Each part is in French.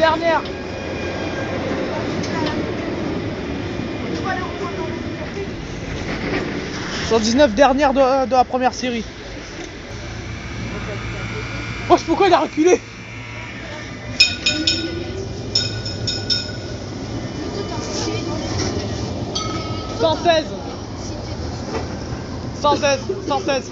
dernière. 119 dernière de la première série. Oh, pourquoi il a reculé? « 116 » 116 116.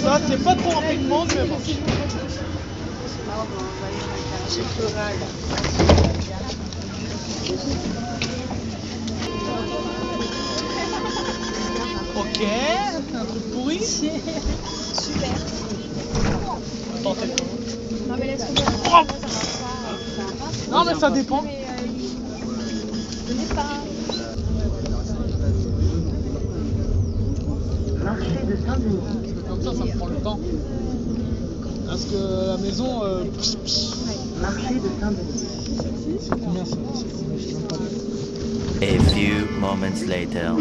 Ça, c'est pas trop rempli de monde, mais bon. Ok, un truc pourri. Super. Tentez. Non mais laisse tomber. Oh. Non mais ça dépend. Je n'ai pas. Marché de Saint-Denis. Parce que comme ça me prend le temps. Parce que la maison... Marché de Saint-Denis. C'est combien ça? A few moments later.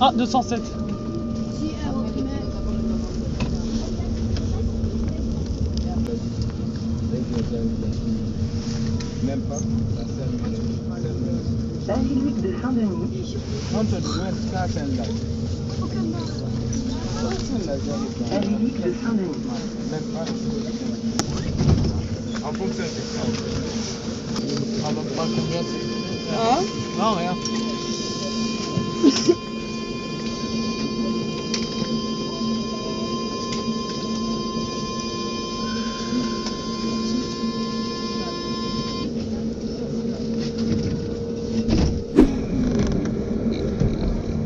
Ah, 207. Même pas. Basilique de Saint-Denis. Basilique de Saint-Denis. Même pas. En fonction de ça. Ah, même pas combien c'est. Hein? Non, rien.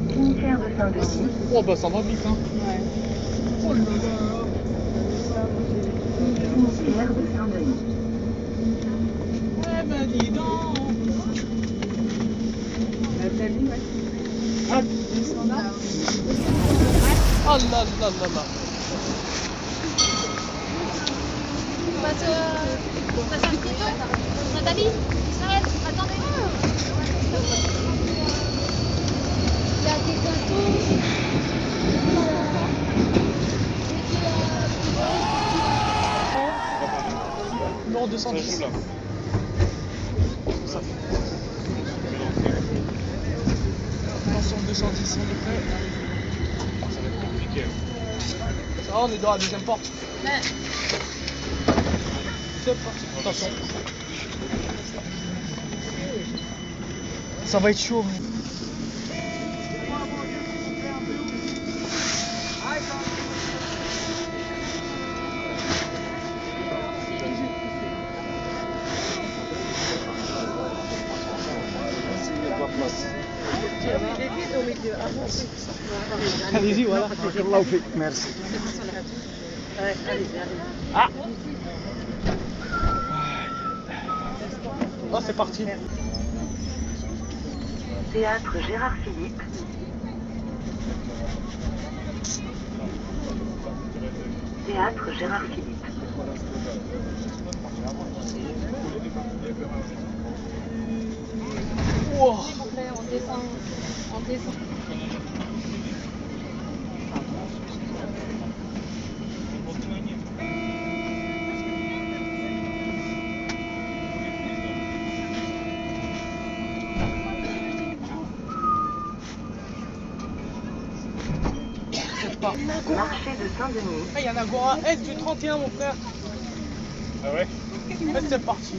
Cimetière de Saint-Denis. Oh bah ça va vite hein. Ouais. Oh là là. Cimetière de Saint-Denis. Eh ben dis donc. T'as vu, ouais. Ah, Ils sont là. oh là là là là. On passe un petit tour. Nathalie, Israël, attendez. Il y a des gâteaux. Numéro 210. là. Ça fait. Attention 210 s'il vous plaît. Ça va être compliqué. Ça va, on est dans la deuxième porte. Mais C'est parti. Attention. Ça va être chaud. Allez-y, voilà. Merci. Ah. Oh, c'est parti. Théâtre Gérard Philippe. Théâtre Gérard Philippe. Wow. s'il vous plaît, on descend. On descend. C'est pas. Marché de Saint-Denis. Il y a un Agora S du 31 mon frère. Ah ouais? C'est parti.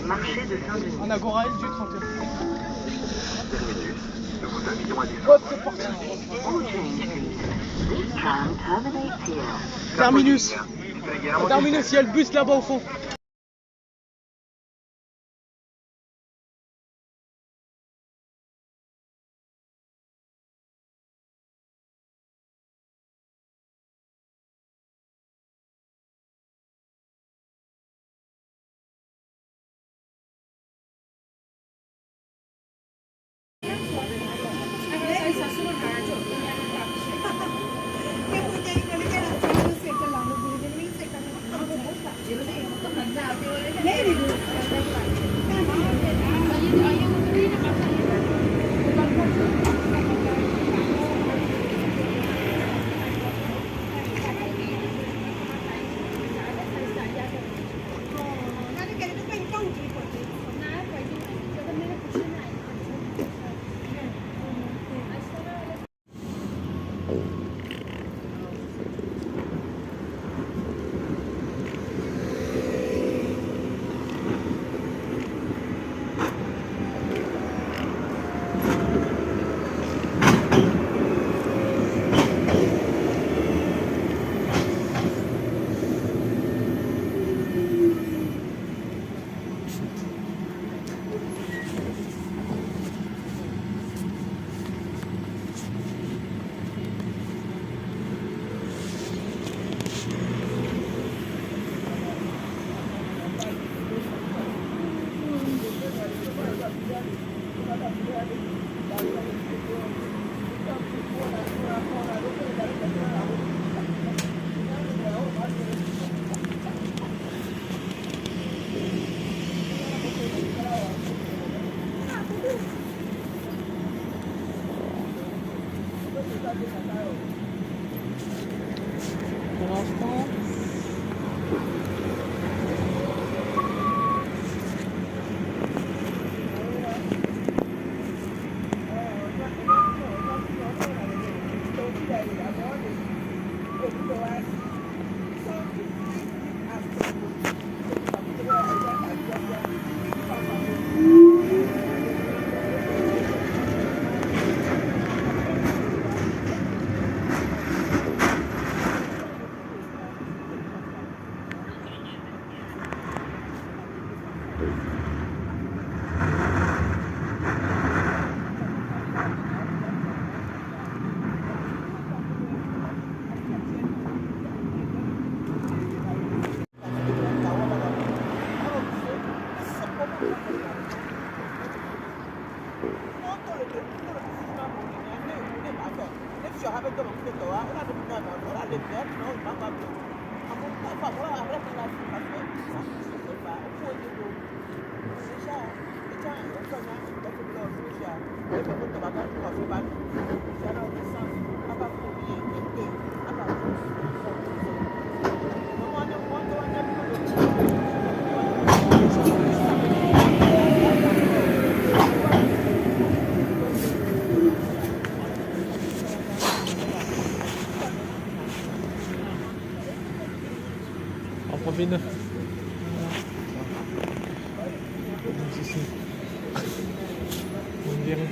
Marché de Saint-Denis. Un Agora S du 31. Nous vous invitons à Hop, c'est parti. All change, please. This tram terminates here. Terminus. Terminus, il y a le bus là-bas au fond. Pour l'instant, en profite. Ici. On dirait.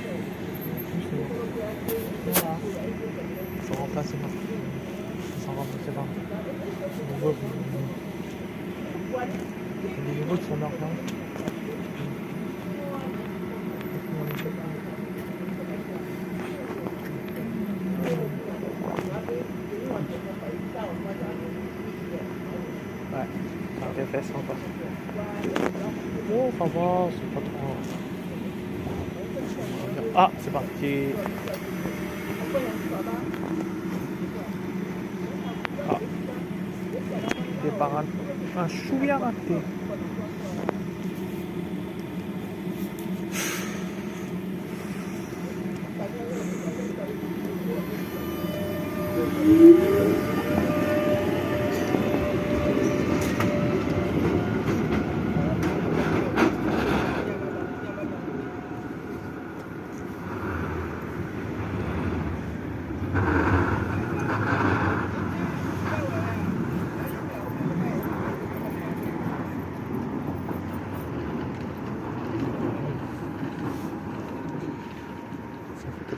Voilà. Sans remplacement. Sans remplacement. Les routes sont normales. Ouais, ça fait sympa. Oh, ça va, c'est pas trop. Ah, c'est parti. Ah, départ un chouïa raté.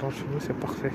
Dans chez nous, c'est parfait.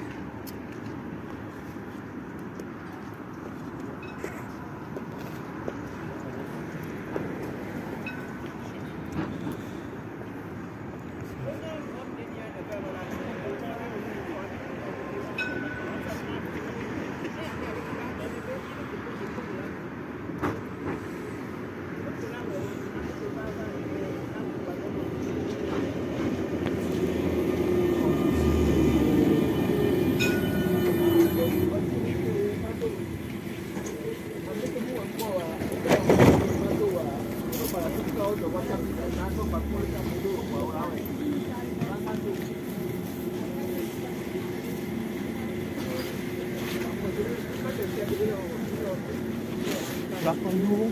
Belakang dulu.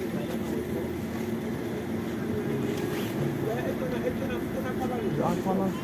Jangan panas.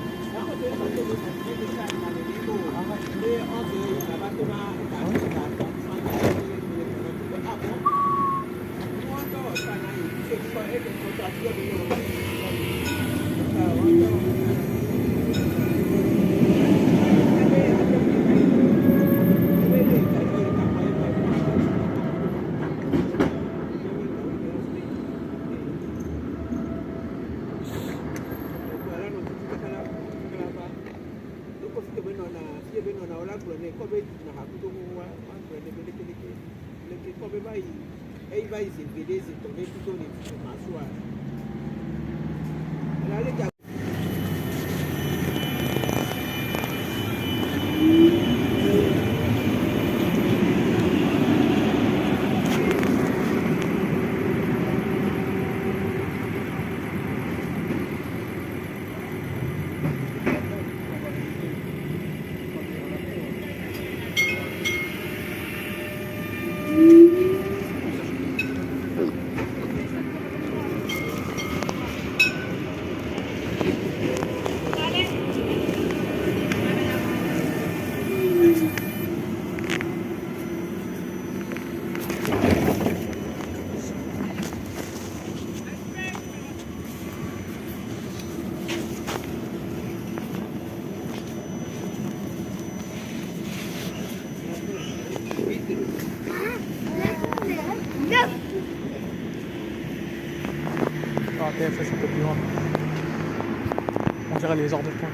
Ah, TFS un peu plus loin. On dirait les heures de pointe.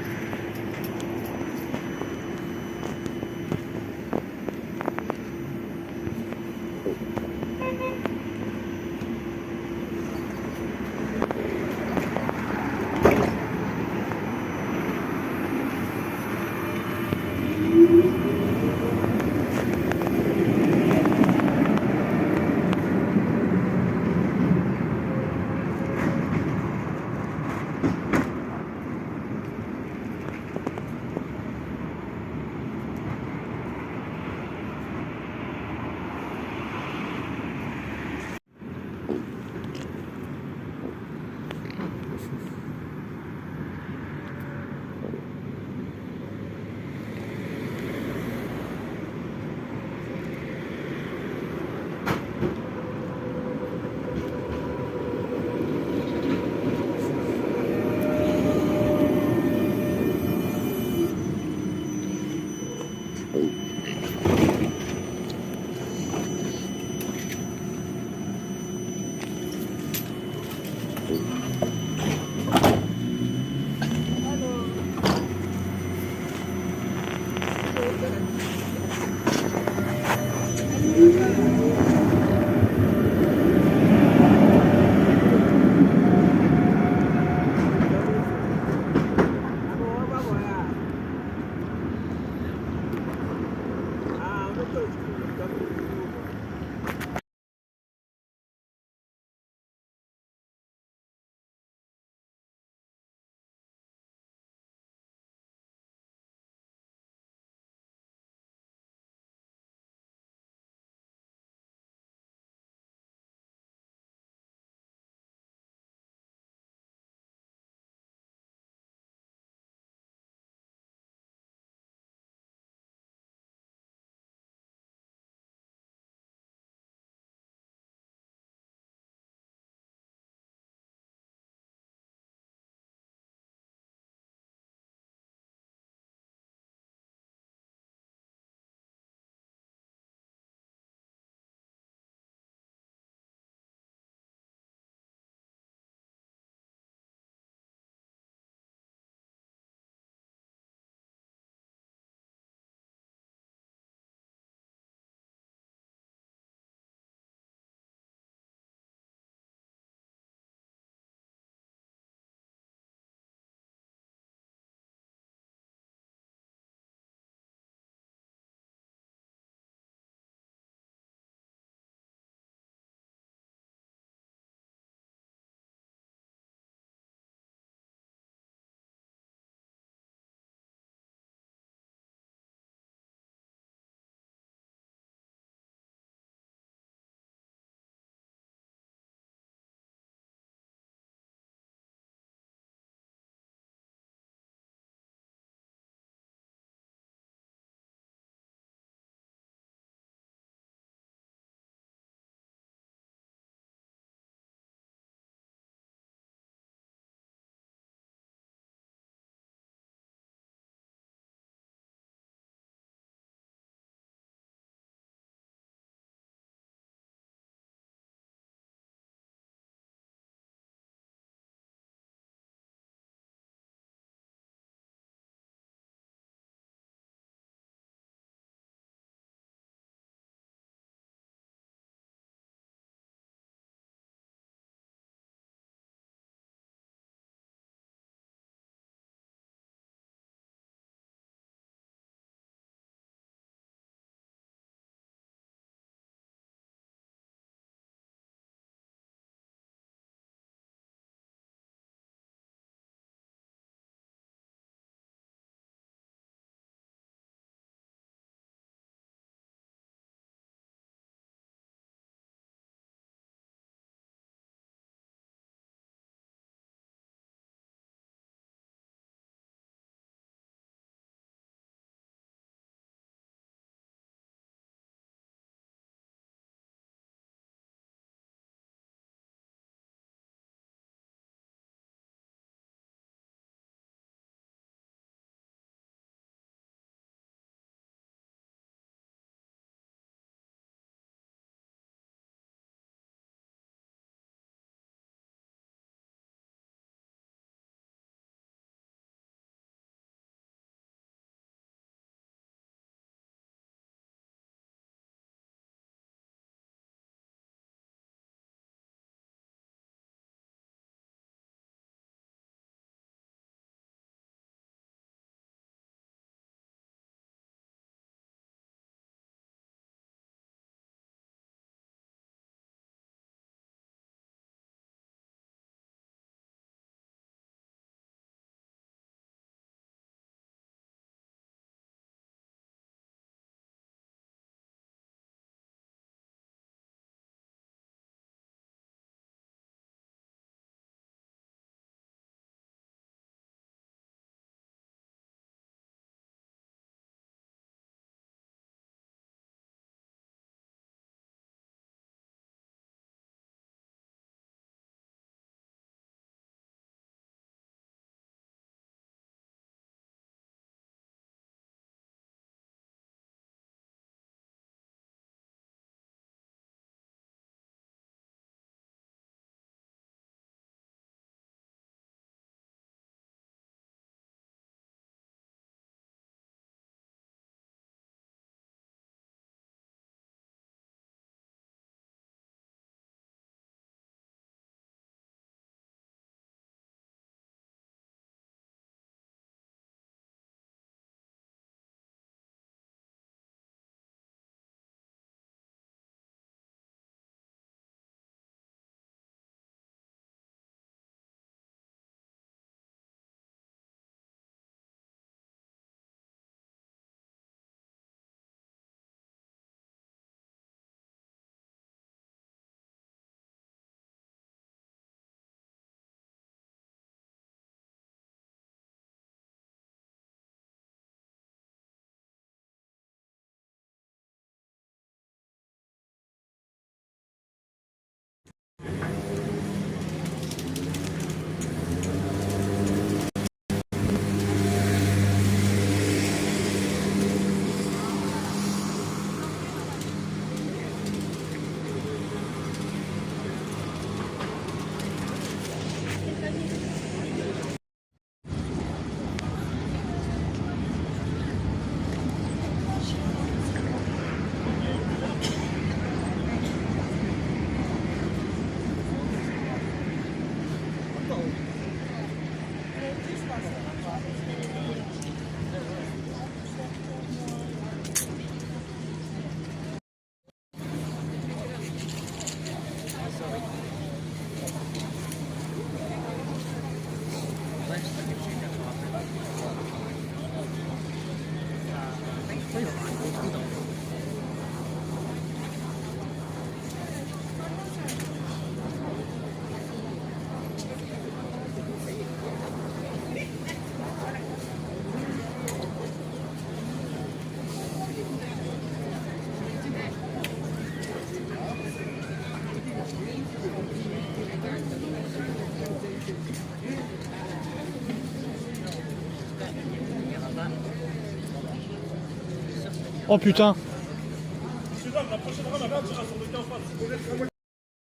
Oh putain.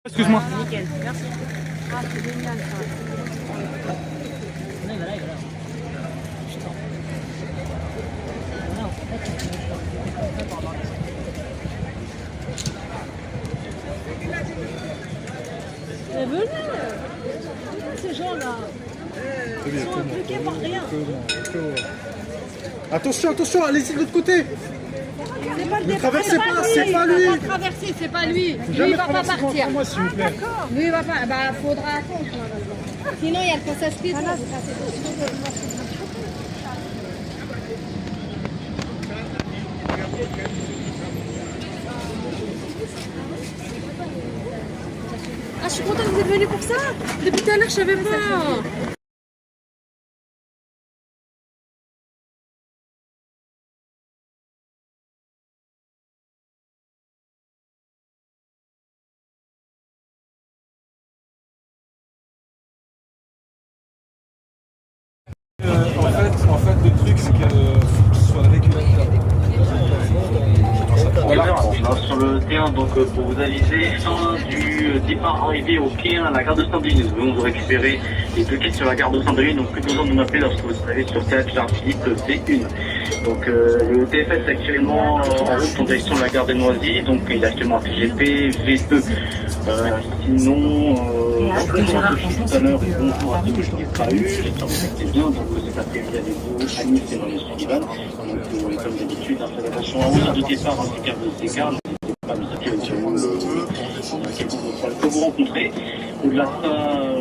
Excuse-moi. Nickel, merci. Ah, c'est génial ça. Mais venez, ces gens-là, ils sont impliqués par rien. Attention, attention, allez-y de l'autre côté. C'est pas le Ne départ, traversez pas, c'est pas lui. Il va pas traverser, c'est pas lui. Lui, il va pas partir. Moi, s'il vous plaît. Lui, il va pas. Bah, faudra attendre. Sinon, il y a le passage piéton. Ah, je suis contente que vous êtes venus pour ça. Depuis tout à l'heure, je savais pas. En fait, le truc, c'est qu'il faut que ce soit le régulateur. Sur le T1, donc pour vous aviser, fin du départ arrivé au quai 1 à la gare de Saint-Denis. Nous venons de récupérer les deux quais sur la gare de Saint-Denis, donc plus besoin de nous appeler lorsque vous arrivez sur Théâtre Charles-Philippe B1. Donc le TFS est actuellement en route en direction de la gare des Noisy, donc il est actuellement TGP V2. Sinon, tout à l'heure, bonjour à tous, je n'ai pas eu, j'espère que c'était bien, donc cet après-midi avec vous, Anis et Maurice Sullivan. Donc comme d'habitude, faites attention à vous, de départ ainsi qu'à vos écarts, n'hésitez pas à nous appeler sur que vous rencontrez. Au-delà de ça,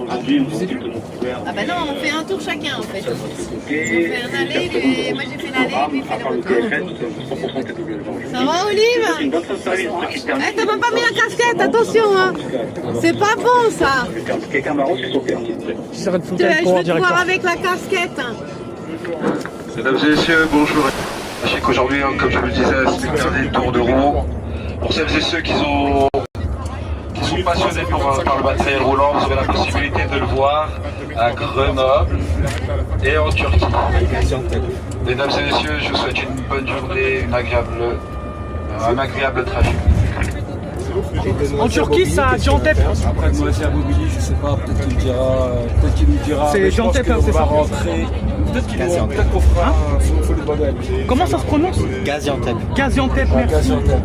aujourd'hui, on s'occupe de nos couverts. Ah bah non, on fait un tour chacun en fait. On fait un aller, mais moi j'ai fait l'aller, lui il fait le retour. Ça va Olive? Eh, t'as même pas mis la casquette, attention hein. C'est pas bon ça. Quelqu'un m'a reçu son père. Je vais te voir avec la casquette. Mesdames et messieurs, bonjour. Sachez qu'aujourd'hui, comme je vous le disais, c'est le dernier tour de roue. Pour celles et ceux qui sont passionnés par le matériel roulant, vous aurez la possibilité de le voir à Grenoble et en Turquie. Mesdames et messieurs, je vous souhaite une bonne journée, un agréable trajet. En Turquie, ça a Giantep. Après, moi, c'est à Mobilier, je sais pas, peut-être qu'il nous dira. C'est Giantep, c'est ça. Peut-être qu'on fera. Faut le demander à lui. Comment ça se prononce? Gaziantep. Gaziantep, merci. Gaziantep.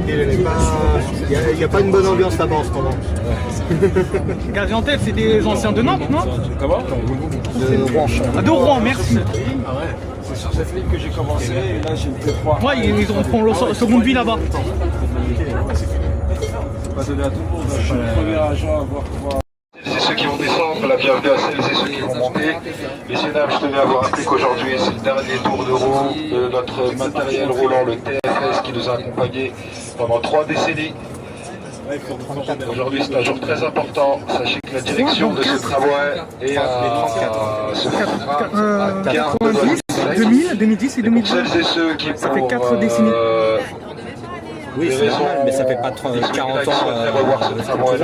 Il n'y a pas une bonne ambiance là-bas en ce moment. Gaziantep, c'est des anciens de Nantes, non? Comment? De Rouen. Ah, de Rouen, merci. C'est sur cette ligne que j'ai commencé et là j'ai le T3. Ouais, ils font leur seconde vie là-bas. Pas donné à tout le monde, je suis le premier agent à voir pouvoir. C'est ceux qui vont descendre, la bienvenue à celles et ceux qui vont monter. Messieurs, dames, je tenais à vous rappeler qu'aujourd'hui c'est le dernier tour de roue de notre matériel roulant, le TFS, qui nous a accompagnés pendant 3 décennies. Aujourd'hui c'est un jour très important. Sachez que la direction de ce tramway est à 90, 2000, 2010 et 2020. Celles et ceux qui Ça fait 4 décennies. Oui, c'est normal, mais ça fait pas 40 ans,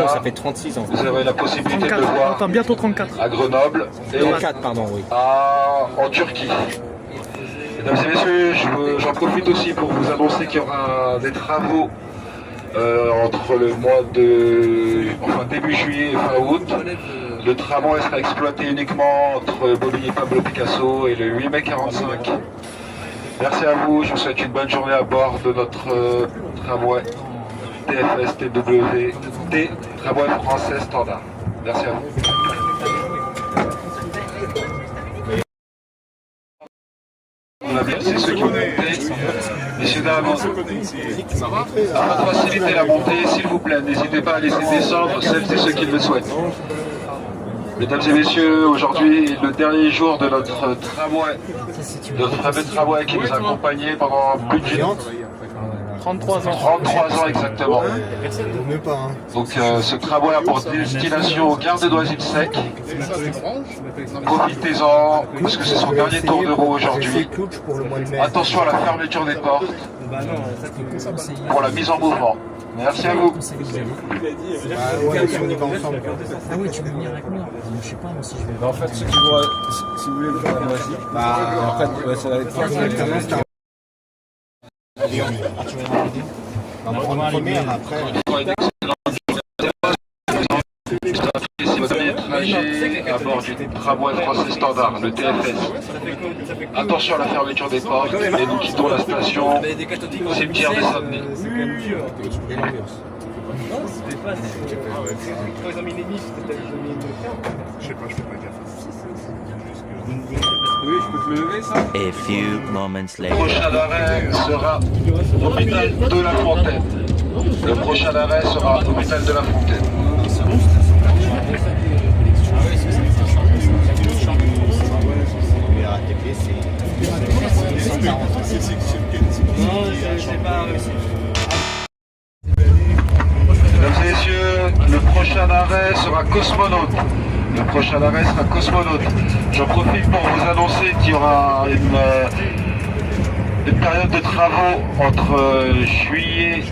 ça fait 36 ans. Vous avez la possibilité de 34, le voir enfin bientôt 34. à Grenoble et 34, pardon, oui. en Turquie. Mesdames et messieurs, j'en profite aussi pour vous annoncer qu'il y aura des travaux entre le mois de début juillet et fin août. Le tramway sera exploité uniquement entre Bobigny et Pablo Picasso et le 8 mai 45. Merci à vous, je vous souhaite une bonne journée à bord de notre tramway TFS TW, tramway français standard. Merci à vous. C'est ceux qui vont monter. Messieurs, dames, afin de faciliter la montée, s'il vous plaît, n'hésitez pas à laisser descendre celles et ceux qui le souhaitent. Mesdames et messieurs, aujourd'hui le dernier jour de notre tramway, notre fameux tramway qui nous a accompagnés pendant plus d'une 33 ans. 33 ans exactement. Donc ce tramway a pour destination Gare de Noisy-le-Sec. Profitez-en, parce que c'est son dernier tour de roue aujourd'hui. Attention à la fermeture des portes pour la mise en mouvement. Merci à vous. Ah oui, tu veux venir avec moi? Je sais pas, moi si je vais. En fait, ceux qui vont, si vous voulez le faire, vas-y. En fait, ça va être On va prendre une première après. C'est votre premier trajet à bord du tramway français standard, le TFS. Attention à la fermeture des portes et nous quittons la station cimetière des Saint-Denis. A few moments Le later. prochain arrêt sera hôpital de la Fontaine. Le prochain arrêt sera hôpital de la Fontaine. Mesdames et messieurs, le prochain arrêt sera Cosmonaute. Le prochain arrêt sera Cosmonaute. J'en profite pour vous annoncer qu'il y aura une période de travaux entre juillet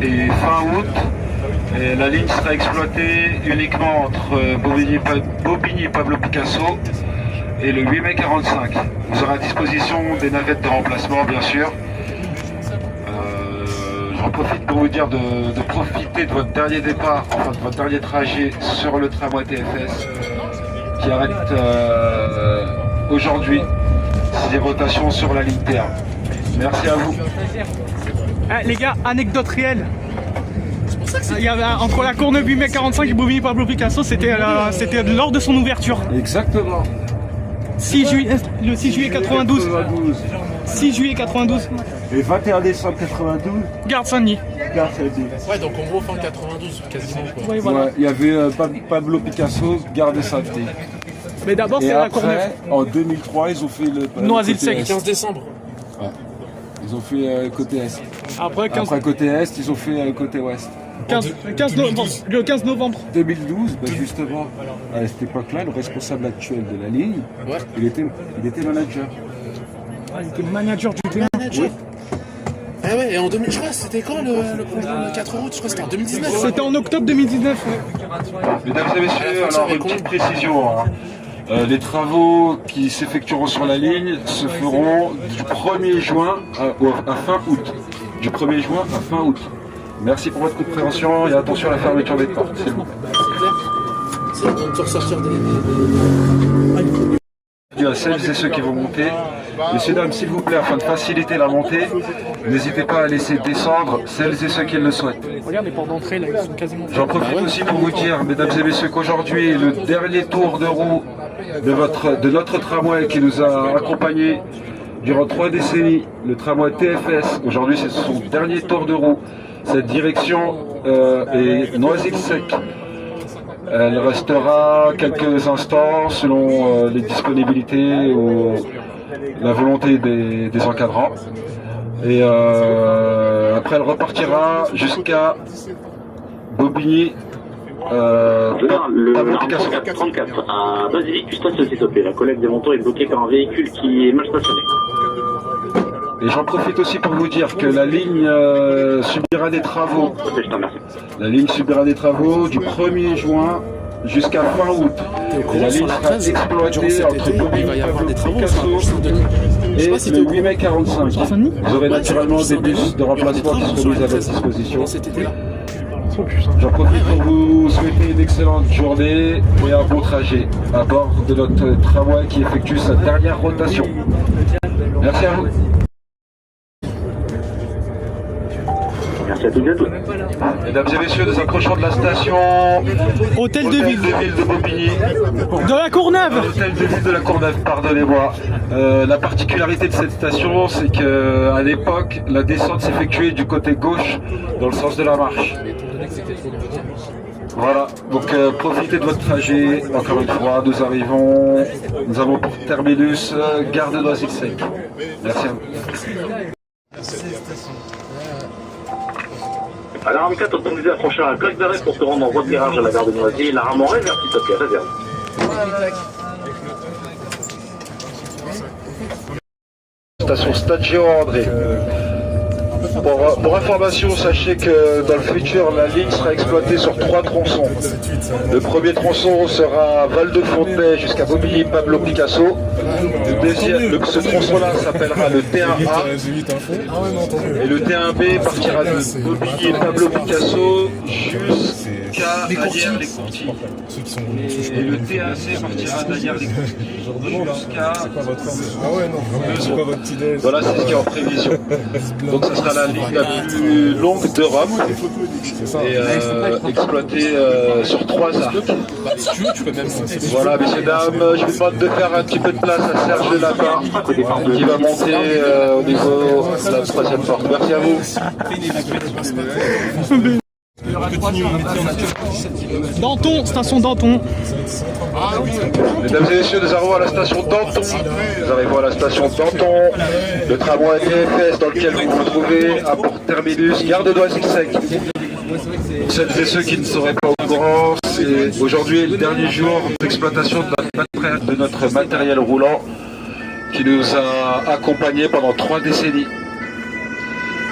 et fin août. Et la ligne sera exploitée uniquement entre Bobigny et Pablo Picasso et le 8 mai 45. Vous aurez à disposition des navettes de remplacement, bien sûr. J'en profite pour vous dire de profiter de votre dernier départ, enfin de votre dernier trajet sur le tramway TFS qui arrête aujourd'hui ses rotations sur la ligne T1. Merci à vous. Les gars, anecdote réelle. Il y avait entre la Courneuve 8 mai 45 et Bobigny Pablo Picasso, c'était lors de son ouverture. exactement. 6 juillet, le 6 juillet 92. 6 juillet 92. Et 21 décembre 92, Gare Saint-Denis. Gare Saint-Denis. Ouais, donc en gros, fin 92, quasiment. Quoi. Ouais, voilà. Ouais, il y avait Pablo Picasso, Gare de Saint-Denis. Mais d'abord, Et c'est la après, Courneuve. en 2003, ils ont fait le Noisy-le-Sec. côté 15 Est. décembre. Ils ont fait côté Est. Après, 15, Après côté Est, ils ont fait côté Ouest. 15 novembre. Le 15 novembre. 2012, ben justement, à cette époque-là, le responsable actuel de la ligne, Ouais. il était manager. Ah, il était manager du terrain. Manager. Ah ouais, et en 2000, je crois, c'était quand le prolongement de 4 routes? Je crois que c'était en 2019. C'était en octobre 2019. Ouais. Mesdames et messieurs, alors une petite précision. Les travaux qui s'effectueront sur la ligne se feront du 1er juin à fin août. Du 1er juin à fin août. Merci pour votre compréhension et attention à la fermeture des portes, s'il vous plaît. C'est bon de ressortir des... À celles et ceux qui vont monter, messieurs, dames, s'il vous plaît, afin de faciliter la montée, n'hésitez pas à laisser descendre celles et ceux qui le souhaitent. Regarde les portes d'entrée, là, ils sont quasiment. J'en profite aussi pour vous dire, mesdames et messieurs, qu'aujourd'hui, le dernier tour de roue de notre tramway qui nous a accompagnés durant 3 décennies, le tramway TFS, aujourd'hui c'est son dernier tour de roue. Cette direction est Noisy-le-Sec. Elle restera quelques instants selon les disponibilités ou la volonté des encadrants. Et après elle repartira jusqu'à Bobigny. Le 34 à Basilique, Gustave, s'il te plaît. La collecte des montants est bloquée par un véhicule qui est mal stationné. Et j'en profite aussi pour vous dire que la ligne subira des travaux. Je te remercie. La ligne subira des travaux du 1er juin jusqu'à fin août. Et la ligne sera exploitée entre Bobigny, Pablo Picasso et le 8 mai 45. Vous aurez naturellement des bus de remplacement qui seront mis à votre disposition. J'en profite pour vous souhaiter une excellente journée et un bon trajet à bord de notre tramway qui effectue sa dernière rotation. Merci à vous. Merci à toutes et à tous. Mesdames et messieurs, nous approchons de la station Hôtel de ville. de Bobigny. De la Courneuve. L'hôtel de ville de la Courneuve, pardonnez-moi. La particularité de cette station, c'est qu'à l'époque, la descente s'effectuait du côté gauche, dans le sens de la marche. Voilà, donc profitez de votre trajet. Encore une fois, nous avons pour terminus gare de Noisy-le-Sec. Merci à vous. À la rame 4, autorisé à franchir la plaque d'arrêt pour se rendre en voie de virage à la gare de Noisy. La rame en réserve, s'il te plaît, réserve. Station Stade Géant-André. Pour information, sachez que dans le futur, la ligne sera exploitée sur 3 tronçons. Le premier tronçon sera Val-de-Fontenay jusqu'à Bobigny-Pablo Picasso. Ce tronçon-là s'appellera le T1A. Et le T1B partira de Bobigny-Pablo Picasso jusqu'à Agnières-les-Courtils. Et le T1C partira d'Agnières-les-Courtils jusqu'à voilà, c'est ce qui est en prévision. Donc ça sera la ligne la plus longue d'Europe et exploitée sur 3 arcs. Voilà, messieurs, dames, je vous demande de faire un petit peu de place à Serge Delapin qui va monter au niveau de la 3e porte. Merci à vous. Danton, station Danton. Mesdames et messieurs, nous arrivons à la station Danton. Nous arrivons à la station Danton. Le tramway TFS dans lequel vous vous trouvez a pour terminus gare de Noisy-le-Sec. Pour celles et ceux qui ne seraient pas au courant, c'est aujourd'hui le dernier jour d'exploitation de notre matériel roulant qui nous a accompagnés pendant 3 décennies.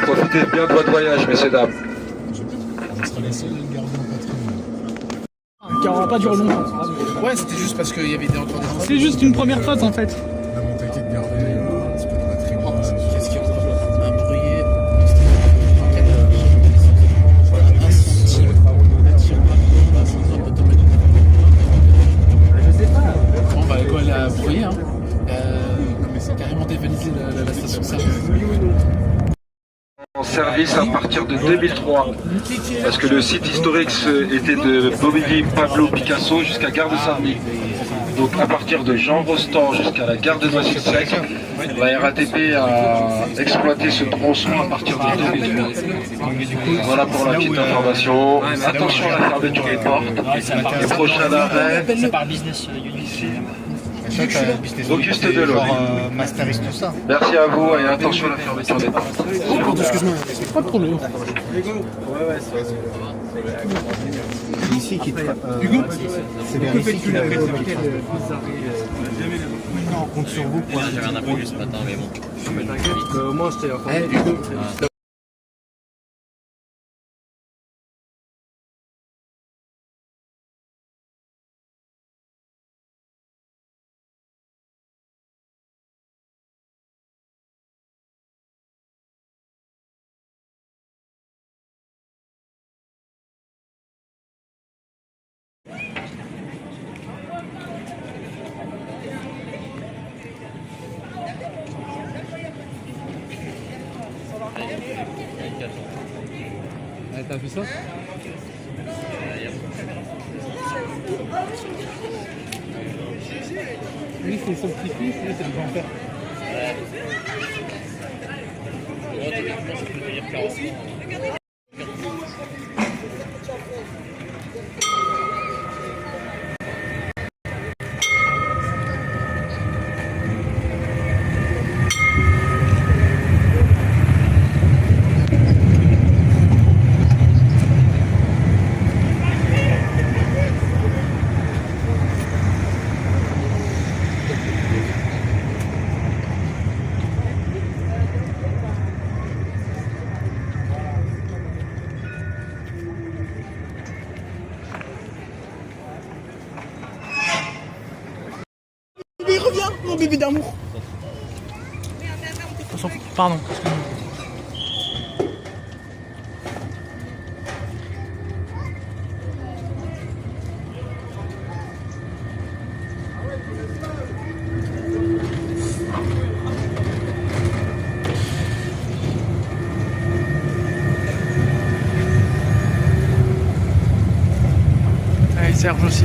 Profitez bien de votre voyage, messieurs, dames. Qui n'aura pas duré longtemps. Ouais, c'était juste parce qu'il y avait encore des... C'est juste une première phase en fait. La montée de garder un petit peu de batterie. Qu'est-ce qu'il y a? Un bruit. Je sais pas. Bon, bah, quand elle a brûlé, hein, c'est carrément dévalisé la station service. En service à partir de 2003, parce que le site historique était de Bobigny-Pablo Picasso jusqu'à gare de Saint-Denis. Donc à partir de Jean Rostand jusqu'à la gare de Noisy-le-Sec, la RATP a exploité ce tronçon à partir de 2003. Voilà pour la petite information. Attention à la fermeture des portes. Le prochain arrêt, Auguste Delon. Masterise tout ça. Merci à vous et attention à la fermeture des portes. Excuse-moi. Pas de problème. C'est ici qui Hugo, c'est vers ici qu'il a fait le on compte sur vous pour J'avais un imprévu ce matin, mais bon. au moins c'était Hugo. T'as vu ça? Lui c'est son petit-fils, lui c'est le grand-père. Bébé, reviens, mon bébé d'amour. Pardon. Allez, Serge aussi.